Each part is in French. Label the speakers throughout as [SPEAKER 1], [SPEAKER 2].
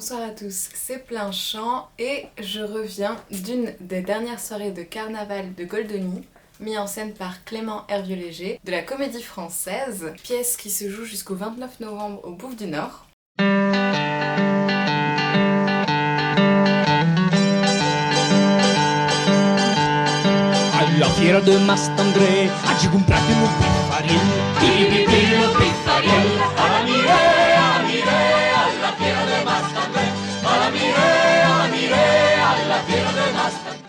[SPEAKER 1] Bonsoir à tous, c'est Plein Champ et je reviens d'une des dernières soirées de carnaval de Goldoni, mis en scène par Clément Hervieux-Léger, de la Comédie Française, pièce qui se joue jusqu'au 29 novembre au Bouffe du Nord.
[SPEAKER 2] Alla fiera de Mastandré, oggi compratemi un piffariello. Pillo piffariello, alla mire, alla fiera de Mastandré, alla mire, alla fiera de Mastandré.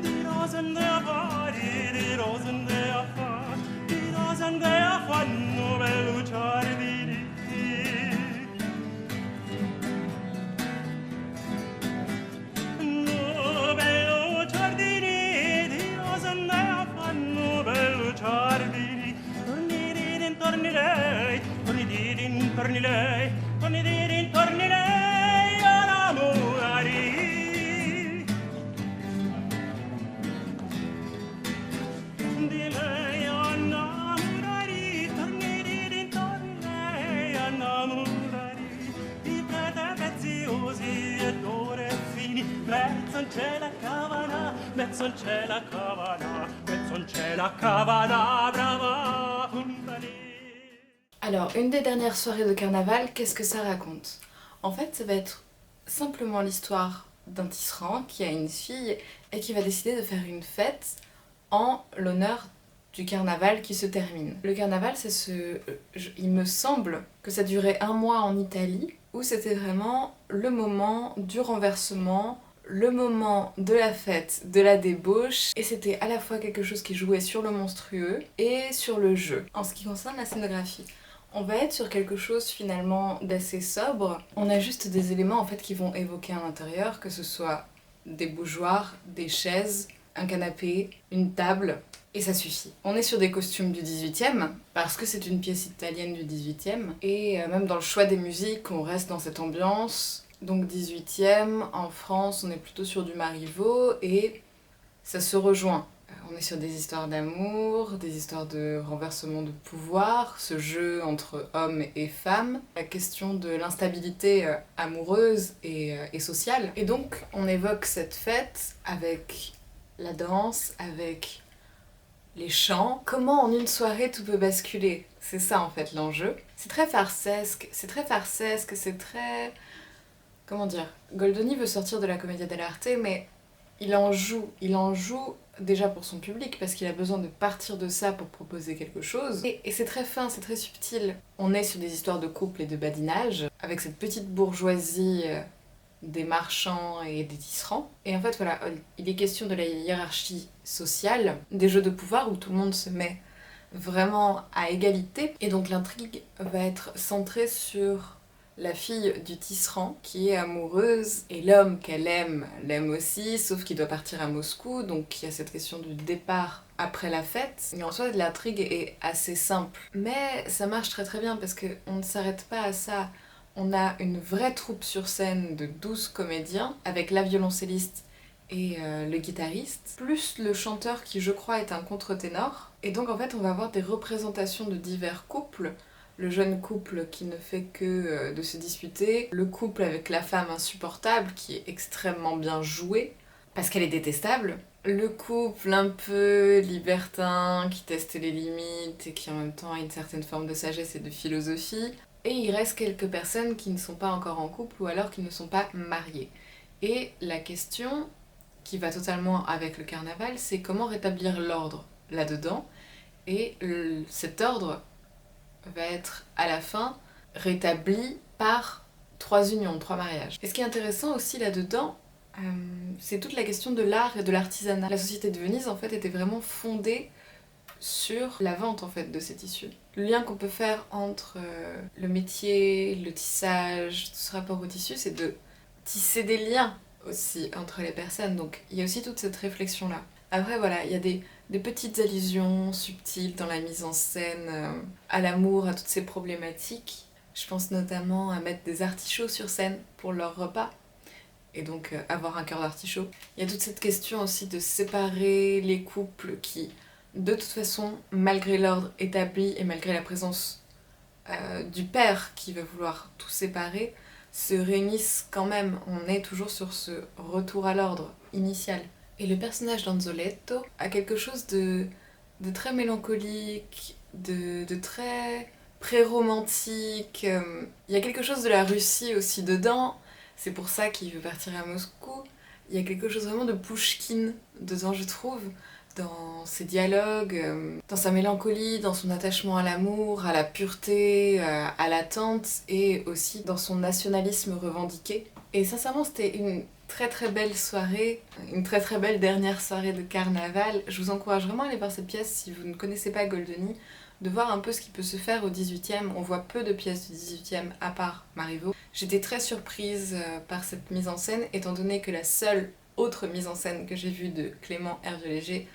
[SPEAKER 2] Di rosen der fari, di rosen der fa, di rosen der fanno bello giardini. No bello giardini, di rosen der fanno bello giardini. Tornirin, tornirei, tornirin, tornirei, tornirin, tornirei all'amorari.
[SPEAKER 1] Alors, une des dernières soirées de carnaval, qu'est-ce que ça raconte? En fait, ça va être simplement l'histoire d'un tisserand qui a une fille et qui va décider de faire une fête en l'honneur du carnaval qui se termine. Le carnaval, il me semble que ça durait 1 mois en Italie, où c'était vraiment le moment du renversement, le moment de la fête, de la débauche, et c'était à la fois quelque chose qui jouait sur le monstrueux et sur le jeu. En ce qui concerne la scénographie, on va être sur quelque chose finalement d'assez sobre. On a juste des éléments en fait qui vont évoquer un intérieur, que ce soit des bougeoirs, des chaises, un canapé, une table, et ça suffit. On est sur des costumes du 18e, parce que c'est une pièce italienne du 18e, et même dans le choix des musiques, on reste dans cette ambiance. Donc 18e, en France, on est plutôt sur du Marivaux, et ça se rejoint. On est sur des histoires d'amour, des histoires de renversement de pouvoir, ce jeu entre hommes et femmes, la question de l'instabilité amoureuse et sociale. Et donc, on évoque cette fête avec la danse, avec les chants. Comment en une soirée tout peut basculer? C'est ça en fait l'enjeu. C'est très farsesque, c'est très... Comment dire? Goldoni veut sortir de la commedia dell'arte, mais il en joue déjà pour son public, parce qu'il a besoin de partir de ça pour proposer quelque chose. Et c'est très fin, c'est très subtil. On est sur des histoires de couple et de badinage, avec cette petite bourgeoisie des marchands et des tisserands. Et en fait, voilà, il est question de la hiérarchie sociale, des jeux de pouvoir où tout le monde se met vraiment à égalité. Et donc l'intrigue va être centrée sur la fille du tisserand qui est amoureuse, et l'homme qu'elle aime l'aime aussi, sauf qu'il doit partir à Moscou, donc il y a cette question du départ après la fête. Et en soi, l'intrigue est assez simple. Mais ça marche très très bien parce qu'on ne s'arrête pas à ça. On a une vraie troupe sur scène de 12 comédiens, avec la violoncelliste et le guitariste, plus le chanteur qui je crois est un contre-ténor. Et donc en fait on va avoir des représentations de divers couples. Le jeune couple qui ne fait que de se disputer, le couple avec la femme insupportable qui est extrêmement bien joué, parce qu'elle est détestable, le couple un peu libertin qui teste les limites et qui en même temps a une certaine forme de sagesse et de philosophie, et il reste quelques personnes qui ne sont pas encore en couple ou alors qui ne sont pas mariées. Et la question qui va totalement avec le carnaval, c'est comment rétablir l'ordre là-dedans, et cet ordre va être à la fin rétabli par 3 unions, 3 mariages. Et ce qui est intéressant aussi là-dedans, c'est toute la question de l'art et de l'artisanat. La société de Venise en fait était vraiment fondée sur la vente en fait de ces tissus. Le lien qu'on peut faire entre le métier, le tissage, tout ce rapport au tissu, c'est de tisser des liens aussi entre les personnes. Donc il y a aussi toute cette réflexion là. Après voilà, il y a des des petites allusions subtiles dans la mise en scène, à l'amour, à toutes ces problématiques. Je pense notamment à mettre des artichauts sur scène pour leur repas, et donc avoir un cœur d'artichaut. Il y a toute cette question aussi de séparer les couples qui, de toute façon, malgré l'ordre établi et malgré la présence du père qui veut vouloir tout séparer, se réunissent quand même. On est toujours sur ce retour à l'ordre initial. Et le personnage d'Anzoletto a quelque chose de très mélancolique, de très pré-romantique. Il y a quelque chose de la Russie aussi dedans. C'est pour ça qu'il veut partir à Moscou. Il y a quelque chose vraiment de Pouchkine dedans, je trouve, dans ses dialogues, dans sa mélancolie, dans son attachement à l'amour, à la pureté, à l'attente, et aussi dans son nationalisme revendiqué. Et sincèrement, c'était une très très belle soirée, une très très belle dernière soirée de carnaval. Je vous encourage vraiment à aller voir cette pièce si vous ne connaissez pas Goldoni, de voir un peu ce qui peut se faire au 18e. On voit peu de pièces du 18e à part Marivaux. J'étais très surprise par cette mise en scène, étant donné que la seule autre mise en scène que j'ai vue de Clément Hervieux-Léger,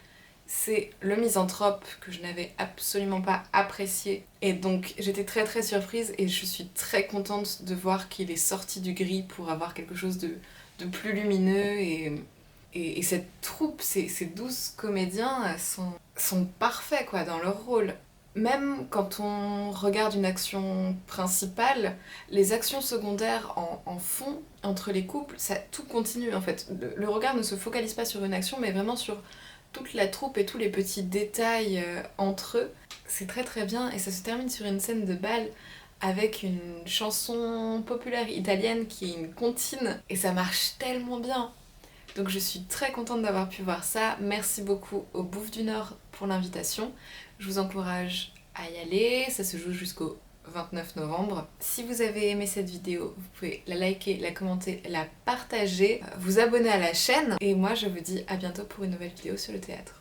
[SPEAKER 1] c'est Le Misanthrope, que je n'avais absolument pas apprécié. Et donc j'étais très très surprise et je suis très contente de voir qu'il est sorti du gris pour avoir quelque chose de plus lumineux. Et cette troupe, ces 12 comédiens sont parfaits quoi, dans leur rôle. Même quand on regarde une action principale, les actions secondaires en fond, entre les couples, tout continue en fait. Le regard ne se focalise pas sur une action, mais vraiment sur toute la troupe et tous les petits détails entre eux. C'est très très bien, et ça se termine sur une scène de bal avec une chanson populaire italienne qui est une comptine, et ça marche tellement bien. Donc je suis très contente d'avoir pu voir ça. Merci beaucoup au Bouffe du Nord pour l'invitation. Je vous encourage à y aller, ça se joue jusqu'au 29 novembre. Si vous avez aimé cette vidéo, vous pouvez la liker, la commenter, la partager, vous abonner à la chaîne. Et moi je vous dis à bientôt pour une nouvelle vidéo sur le théâtre.